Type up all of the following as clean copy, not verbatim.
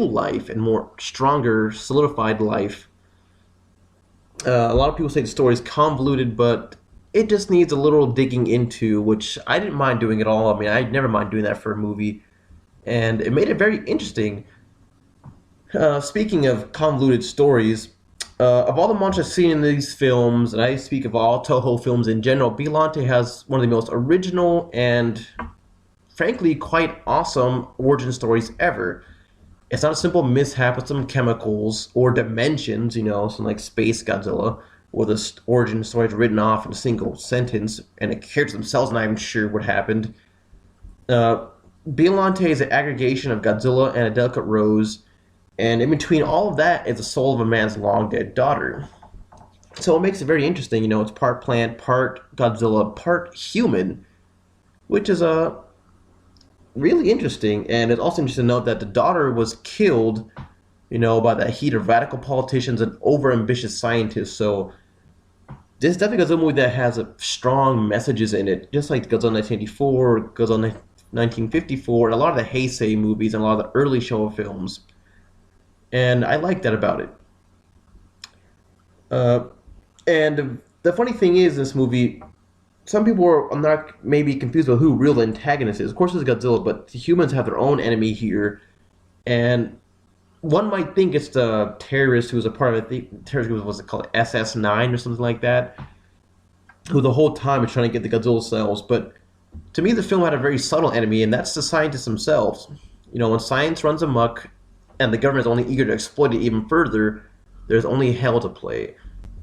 life and more stronger, solidified life. A lot of people say the story is convoluted, but it just needs a little digging into, which I didn't mind doing at all. I mean, I never mind doing that for a movie, and it made it very interesting. Speaking of convoluted stories, of all the monsters seen in these films, and I speak of all Toho films in general, Biollante has one of the most original and, frankly, quite awesome origin stories ever. It's not a simple mishap with some chemicals or dimensions, some like Space Godzilla, where the origin story is written off in a single sentence, and the characters themselves not even sure what happened. Uh, Biollante is an aggregation of Godzilla and a delicate rose, and in between all of that is the soul of a man's long dead daughter. So it makes it very interesting. It's part plant, part Godzilla, part human, which is really interesting. And it's also interesting to note that the daughter was killed, by the heat of radical politicians and overambitious scientists. So this is definitely a movie that has strong messages in it, just like Godzilla 1984, Godzilla 1954, and a lot of the Heisei movies and a lot of the early Showa films. And I like that about it. Uh, and the funny thing is, this movie, some people are not maybe confused about who real antagonist is. Of course, it's Godzilla, but the humans have their own enemy here, and one might think it's the terrorist who was a part of it. The terrorist group was it called SS9 or something like that, who the whole time is trying to get the Godzilla cells. But to me, the film had a very subtle enemy, and that's the scientists themselves. When science runs amok and the government is only eager to exploit it even further, there's only hell to play.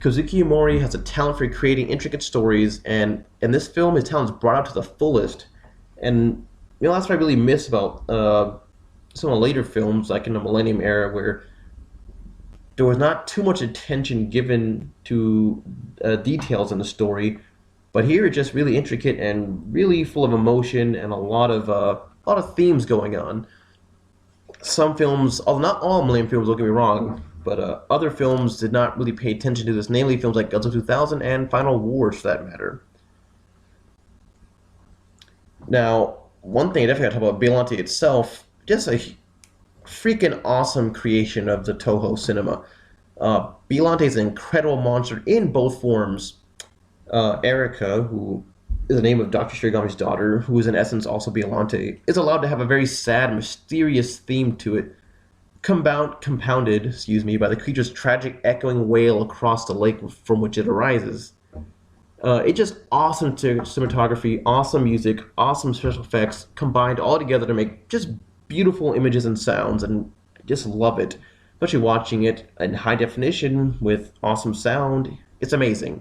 Kazuki Mori has a talent for creating intricate stories, and in this film, his talent is brought out to the fullest. And that's what I really miss about some of the later films, like in the Millennium era, where there was not too much attention given to details in the story, but here it's just really intricate and really full of emotion and a lot of themes going on. Some films, although not all Millennium films, don't get me wrong, but other films did not really pay attention to this, namely films like Godzilla 2000 and Final Wars, for that matter. Now, one thing I definitely got to talk about Biollante itself, just a freaking awesome creation of the Toho cinema. Biollante is an incredible monster in both forms. Erica, who is the name of Dr. Shirogami's daughter, who is in essence also Biollante, is allowed to have a very sad, mysterious theme to it, compounded, by the creature's tragic echoing wail across the lake from which it arises. It's just awesome cinematography, awesome music, awesome special effects, combined all together to make just beautiful images and sounds, and I just love it. Especially watching it in high definition with awesome sound. It's amazing.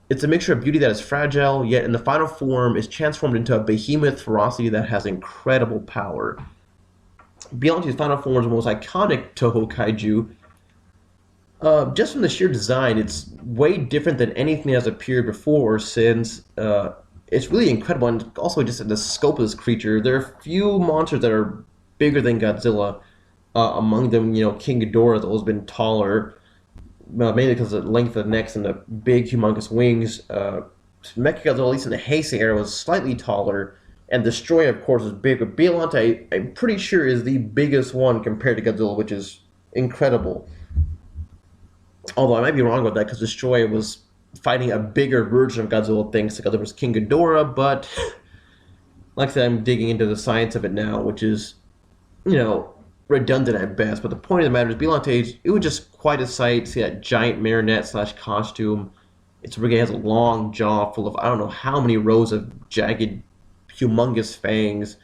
It's a mixture of beauty that is fragile, yet in the final form is transformed into a behemoth ferocity that has incredible power. Biollante's final form is the most iconic Toho kaiju. Just from the sheer design, it's way different than anything that has appeared before or since. It's really incredible, and also just in the scope of this creature. There are few monsters that are bigger than Godzilla. Among them, King Ghidorah has always been taller, mainly because of the length of the necks and the big, humongous wings. Mechagodzilla, at least in the Heisei era, was slightly taller, and Destroyer, of course, is big. But Biollante, I'm pretty sure, is the biggest one compared to Godzilla, which is incredible. Although I might be wrong about that, because Destroyer was fighting a bigger version of Godzilla, thanks to Godzilla was King Ghidorah, but like I said, I'm digging into the science of it now, which is, redundant at best. But the point of the matter is, Biollante, it was just quite a sight. See that giant marionette slash costume. It's really has a long jaw full of I don't know how many rows of jagged, humongous fangs,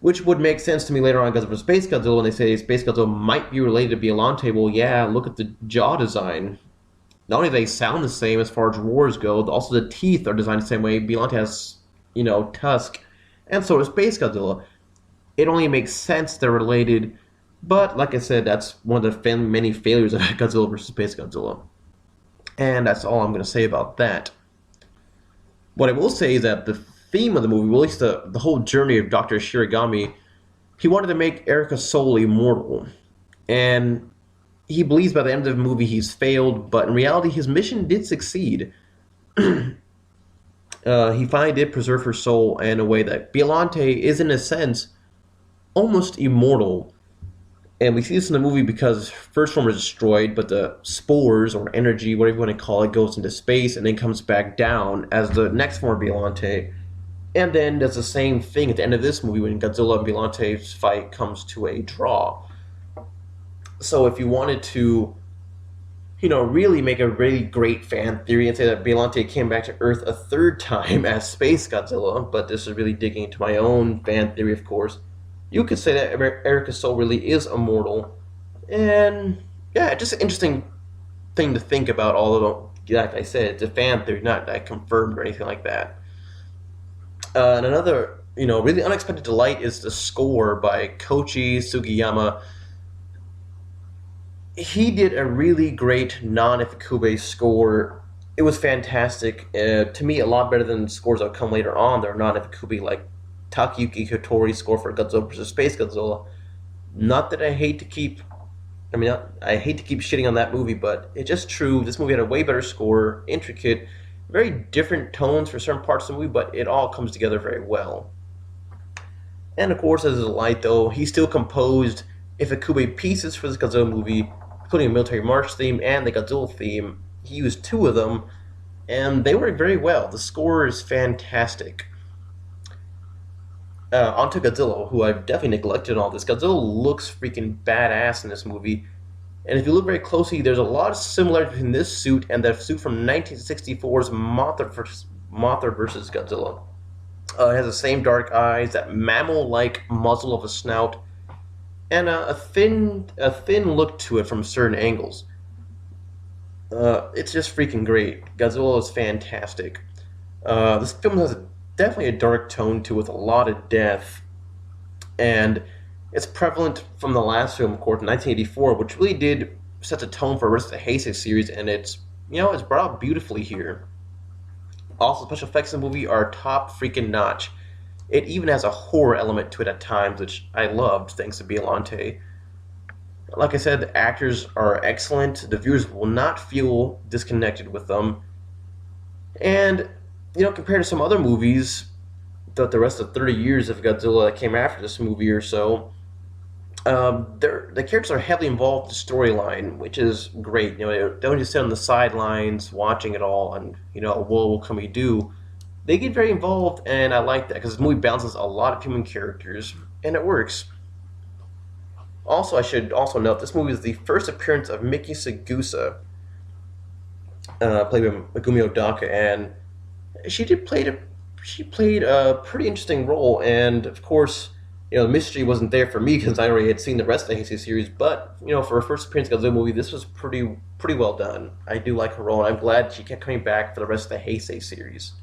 which would make sense to me later on because of Space Godzilla when they say Space Godzilla might be related to Biollante. Well, yeah, look at the jaw design. Not only do they sound the same as far as roars go, also the teeth are designed the same way. Biollante has, tusk, and so does Space Godzilla. It only makes sense they're related, but like I said, that's one of the many failures of Godzilla vs. Space Godzilla. And that's all I'm going to say about that. What I will say is that the theme of the movie, well, at least the whole journey of Dr. Shirogami, he wanted to make Erica's soul immortal. And he believes by the end of the movie he's failed, but in reality his mission did succeed. He finally did preserve her soul in a way that Biollante is, in a sense, almost immortal. And we see this in the movie because first form is destroyed, but the spores or energy, whatever you want to call it, goes into space and then comes back down as the next form of Biollante. And then does the same thing at the end of this movie when Godzilla and Biollante's fight comes to a draw. So if you wanted to, really make a really great fan theory and say that Biollante came back to Earth a third time as Space Godzilla, but this is really digging into my own fan theory, of course. You could say that Erica's soul really is immortal, and yeah, just an interesting thing to think about. Although, like I said, it's a fan theory, not like confirmed or anything like that. And another, really unexpected delight is the score by Koichi Sugiyama. He did a really great non-Ifukube score. It was fantastic. To me, a lot better than scores that come later on. They're non-Ifukube, like Takayuki Hitori's score for Godzilla vs. Space Godzilla. Not that I hate to keep, I hate to keep shitting on that movie, but it's just true. This movie had a way better score, intricate, very different tones for certain parts of the movie, but it all comes together very well. And of course, as a delight, though, he still composed Ifukube pieces for this Godzilla movie, including a military march theme and the Godzilla theme. He used two of them, and they work very well. The score is fantastic. Onto Godzilla, who I've definitely neglected in all this. Godzilla looks freaking badass in this movie. And if you look very closely, there's a lot of similarity between this suit and the suit from 1964's Mothra vs. Godzilla. It has the same dark eyes, that mammal-like muzzle of a snout, and a thin look to it from certain angles. It's just freaking great. Godzilla is fantastic. This film has definitely a dark tone to it with a lot of death, and it's prevalent from the last film, of course, in 1984, which really did set the tone for the rest of the Heisei series, and it's brought out beautifully here. Also, special effects in the movie are top freaking notch. It even has a horror element to it at times, which I loved thanks to Biollante. Like I said, the actors are excellent. The viewers will not feel disconnected with them. And, compared to some other movies, the rest of 30 years of Godzilla that came after this movie or so, the characters are heavily involved in the storyline, which is great. They don't just sit on the sidelines watching it all and, what can we do? They get very involved, and I like that because this movie balances a lot of human characters, and it works. Also, I should also note this movie is the first appearance of Miki Sagusa, played by Megumi Odaka, and she played a pretty interesting role. And of course, the mystery wasn't there for me because I already had seen the rest of the Heisei series. But for her first appearance in the Godzilla movie, this was pretty well done. I do like her role, and I'm glad she kept coming back for the rest of the Heisei series.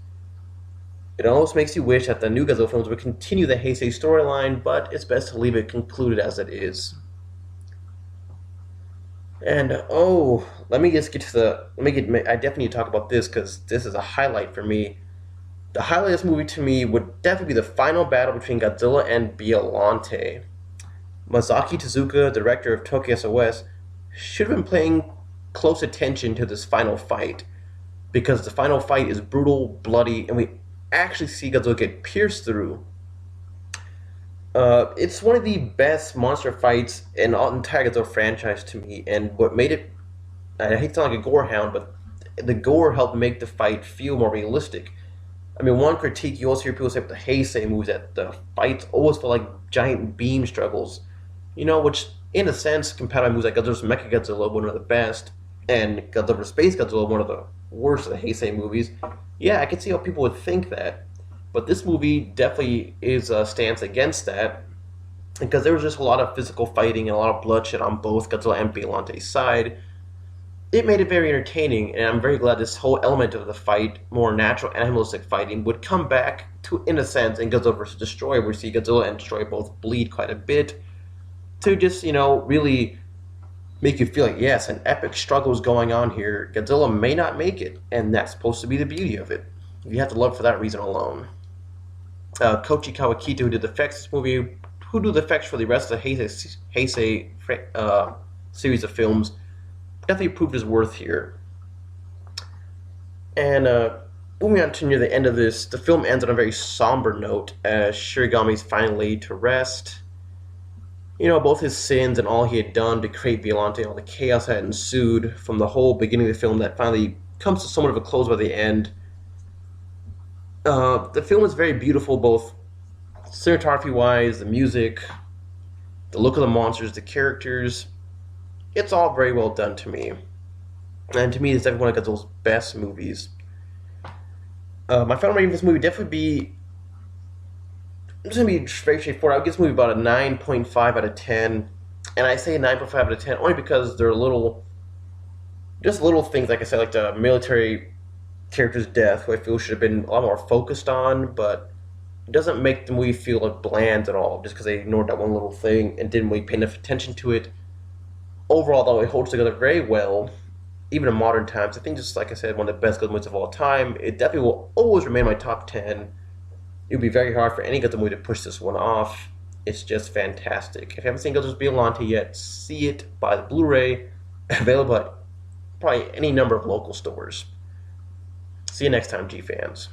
It almost makes you wish that the new Godzilla films would continue the Heisei storyline, but it's best to leave it concluded as it is. And let me just get to I definitely need to talk about this because this is a highlight for me. The highlight of this movie to me would definitely be the final battle between Godzilla and Biollante. Masaki Tezuka, director of Tokyo SOS, should have been paying close attention to this final fight because the final fight is brutal, bloody, and we actually see Godzilla get pierced through. It's one of the best monster fights in the entire Godzilla franchise to me, and what made it, I hate to sound like a gore hound, but the gore helped make the fight feel more realistic. One critique you also hear people say with the Heisei movies that the fights always feel like giant beam struggles, which in a sense, compared to movies like Godzilla's Mechagodzilla, one of the best, and Godzilla vs. Space Godzilla, one of the worst of the Heisei movies, yeah, I can see how people would think that. But this movie definitely is a stance against that, because there was just a lot of physical fighting and a lot of bloodshed on both Godzilla and Biollante's side. It made it very entertaining, and I'm very glad this whole element of the fight, more natural animalistic fighting, would come back to, in a sense, in Godzilla vs. Destroyer, where we see Godzilla and Destroyer both bleed quite a bit, to just, really make you feel like, yes, an epic struggle is going on here. Godzilla may not make it, and that's supposed to be the beauty of it. You have to love it for that reason alone. Koichi Kawakita, who did the effects this movie, who do the effects for the rest of the Heisei series of films, definitely proved his worth here. And moving on to near the end of this, the film ends on a very somber note as Shirigami's finally laid to rest. Both his sins and all he had done to create Biollante, all the chaos that ensued from the whole beginning of the film that finally comes to somewhat of a close by the end. The film is very beautiful, both cinematography wise, the music, the look of the monsters, the characters. It's all very well done to me. And to me, it's definitely one of Godzilla's best movies. My final rating for this movie definitely be. It's going to be very straightforward. I would give this movie about a 9.5 out of 10. And I say 9.5 out of 10 only because there are just little things, like I said, like the military character's death, who I feel should have been a lot more focused on, but it doesn't make the movie feel like bland at all, just because they ignored that one little thing and didn't really pay enough attention to it. Overall, though, it holds together very well, even in modern times. I think, just like I said, one of the best Godzilla movies of all time. It definitely will always remain in my top 10. It would be very hard for any Godzilla movie to push this one off. It's just fantastic. If you haven't seen Godzilla's Biollante yet, see it, buy the Blu-ray, available at probably any number of local stores. See you next time, G fans.